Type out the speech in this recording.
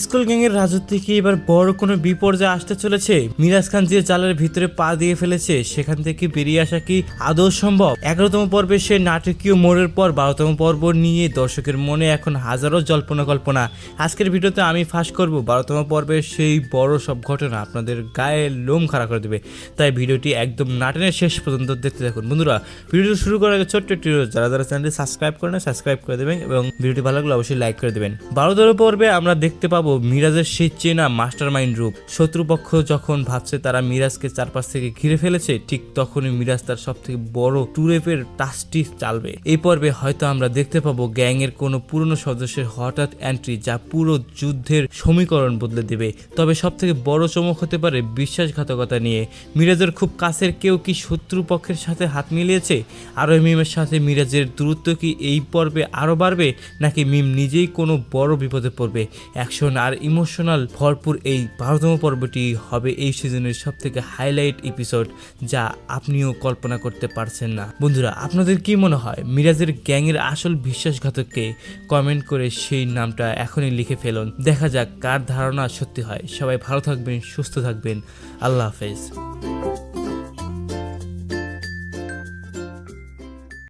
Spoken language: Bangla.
স্কুল গ্যাংয়ের রাজত্বে কি এবার বড় কোনো বিপর্যয় আসতে চলেছে? মিরাজ খান যে জালের ভিতরে পা দিয়ে ফেলেছে সেখান থেকে বেরিয়ে আসা কি আদৌ সম্ভব? 11তম পর্বে সে নাটকীয় মোড়ের পর 12তম পর্ব নিয়ে দর্শকের মনে এখন হাজারো জল্পনা কল্পনা। আজকের ভিডিওতে আমি ফাঁস করব 12তম পর্বের সেই বড় সব ঘটনা, আপনাদের গায়ে লোম খাড়া করে দেবে। তাই ভিডিওটি একদম নাটনের শেষ পর্যন্ত দেখতে থাকুন। বন্ধুরা, ভিডিওটি শুরু করার আগে ছোট্ট একটি অনুরোধ, যারা চ্যানেলটি সাবস্ক্রাইব করে না সাবস্ক্রাইব করে দেবেন এবং ভিডিওটি ভালো লাগলে অবশ্যই লাইক করে দেবেন। 12তম পর্বে আমরা দেখতে পাবো মিরাজের সেই চেনা মাস্টারমাইন্ড রূপ। শত্রুপক্ষ যখন ভাবছে তারা মিরাজকে চারপাশ থেকে ঘিরে ফেলেছে, ঠিক তখনই মিরাজ তার সব থেকে বড় টুরেপের টাস্কটি চালবে। এই পর্বে হয়তো আমরা দেখতে পাবো গ্যাং এর কোনো পুরনো সদস্যের হঠাৎ এন্ট্রি, যা পুরো যুদ্ধের সমীকরণ বদলে দেবে। তবে সব থেকে বড় চমক হতে পারে বিশ্বাসঘাতকতা নিয়ে। মিরাজের খুব কাছের কেউ কি শত্রুপক্ষের সাথে হাত মিলিয়েছে? আর ওই মিমের সাথে মিরাজের দূরত্ব কি এই পর্বে আরো বাড়বে, নাকি মিম নিজেই কোনো বড় বিপদে পড়বে? অ্যাকশন আর ইমোশনাল ভরপুর এই 12তম পর্বটি হবে এই সিজনের সব থেকে হাইলাইট এপিসোড, যা আপনিও কল্পনা করতে পারছেন না। বন্ধুরা, আপনাদের কি মনে হয় মিরাজের গ্যাংয়ের আসল বিশ্বাসঘাতককে? কমেন্ট করে সেই নামটা এখনই লিখে ফেলুন। দেখা যাক কার ধারণা সত্যি হয়। সবাই ভালো থাকবেন, সুস্থ থাকবেন। আল্লাহ হাফেজ।